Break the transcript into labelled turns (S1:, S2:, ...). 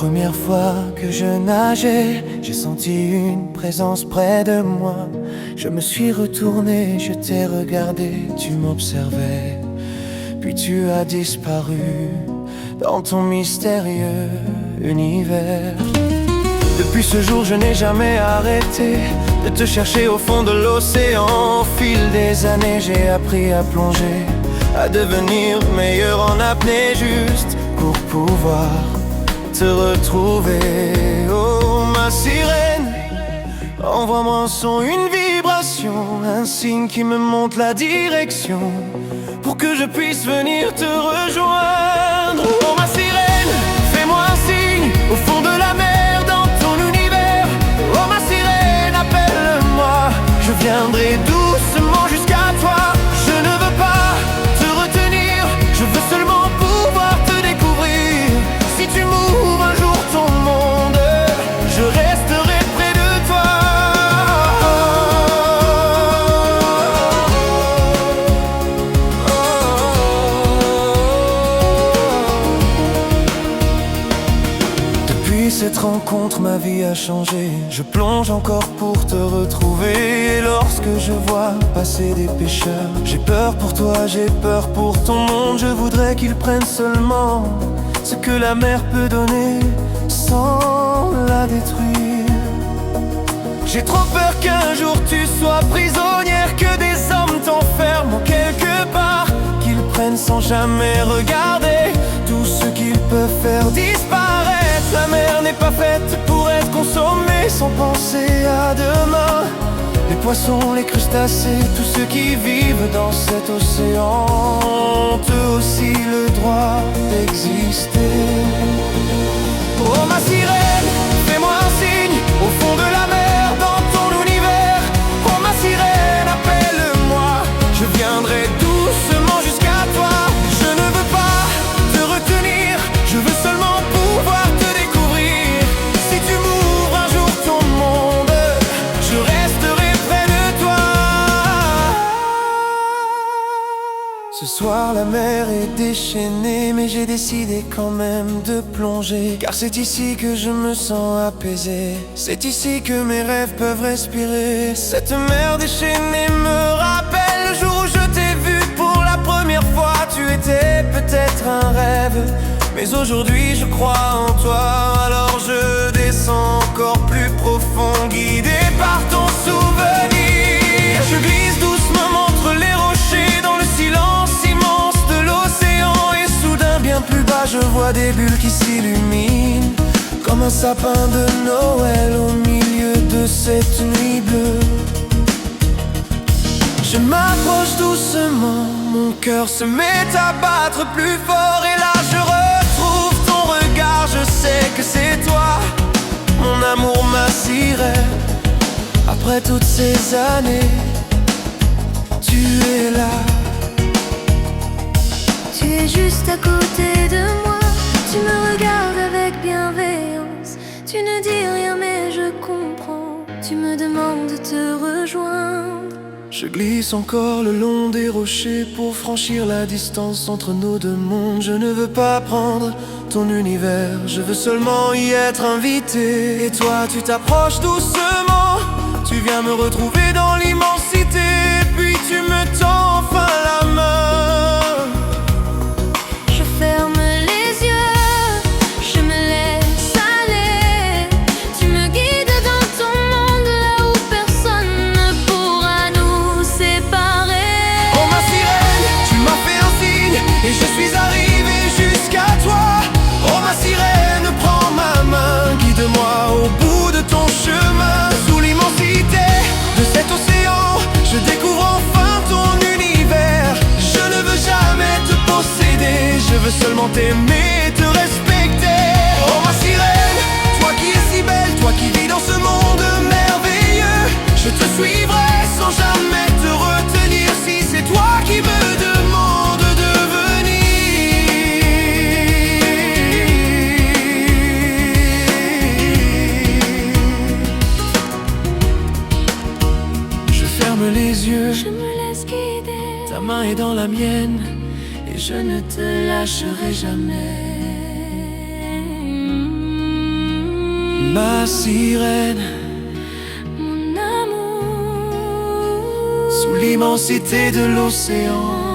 S1: première fois que je nageais, j'ai senti une présence près de moi. Je me suis retourné, je t'ai regardé, tu m'observais. Puis tu as disparu dans ton mystérieux univers. Depuis ce jour, je n'ai jamais arrêté de te chercher au fond de l'océan. Au fil des années, j'ai appris à plonger, à devenir meilleur en apnée, juste pour pouvoir te retrouver. Oh ma sirène, envoie-moi un son, une vibration, un signe qui me montre la direction, pour que je puisse venir te rejoindre. Oh ma sirène, fais-moi un signe au fond de la mer, dans ton univers. Oh ma sirène, appelle-moi, je viendrai doucement jusqu'à toi. Je ne veux pas te retenir, je veux seulement pouvoir te découvrir. Si tu m'ouvres un jour ton monde, je resterai près de toi. Depuis cette rencontre, ma vie a changé. Je plonge encore pour te retrouver. Et lorsque je vois passer des pêcheurs, j'ai peur pour toi, j'ai peur pour ton monde. Je voudrais qu'ils prennent seulement ce que la mer peut donner, sans la détruire. J'ai trop peur qu'un jour tu sois prisonnière, que des hommes t'enferment quelque part, qu'ils prennent sans jamais regarder tout ce qu'ils peuvent faire disparaître. La mer n'est pas faite pour être consommée sans penser à demain. Les poissons, les crustacés, tous ceux qui vivent dans cet océan ont eux aussi le droit d'exister. Oh ma sirène, fais-moi un signe au fond de la mer, dans ton univers. Oh ma sirène, appelle-moi, je viendrai doucement jusqu'à toi. Je ne veux pas te retenir, je veux seulement pouvoir te découvrir. Si tu m'ouvres un jour ton monde, je resterai près de toi. Ce soir la mer est déchaînée, mais j'ai décidé quand même de plonger, car c'est ici que je me sens apaisé. C'est ici que mes rêves peuvent respirer. Cette mer déchaînée me rappelle le jour où je t'ai vu pour la première fois. Tu étais peut-être un rêve, mais aujourd'hui je crois en toi. Alors je descends encore plus profond, guidé par ton souvenir. Je glisse doucement entre les rochers, dans le silence immense de l'océan. Et soudain, bien plus bas, je vois des bulles qui s'illuminent, comme un sapin de Noël au milieu de cette nuit bleue. Je m'approche doucement, mon cœur se met à battre plus fort. Et là je retrouve ton regard, je sais que c'est toi, mon amour, ma sirène. Après toutes ces années, tu es là.
S2: Tu es juste à côté de moi, tu me regardes avec bienveillance. Tu ne dis rien mais je comprends, tu me demandes de te rejoindre.
S1: Je glisse encore le long des rochers pour franchir la distance entre nos deux mondes. Je ne veux pas prendre ton univers, je veux seulement y être invité. Et toi tu t'approches doucement, tu viens me retrouver dans l'immensité. Puis tu me tends enfin la main.
S2: Je ferme les yeux, je me laisse aller. Tu me guides dans ton monde, là où personne ne pourra nous séparer.
S1: Oh ma sirène, tu m'as fait un signe et je suis arrivé jusqu'à toi. Oh ma sirène, prends ma main, guide-moi au bout de ton chemin. Sous l'immensité de cet océan, je découvre enfin ton univers. Je ne veux jamais te posséder, je veux seulement t'aimer et te respecter. Oh ma sirène, toi qui es si belle, toi qui vis dans ce monde merveilleux, je te suivrai sans jamais te retenir. Si c'est toi qui me demandes de venir, je ferme les yeux,
S2: Je me laisse guider,
S1: ta main est dans la mienne, et je ne te lâcherai jamais. ma sirène,
S2: mon amour.
S1: sous l'immensité de l'océan.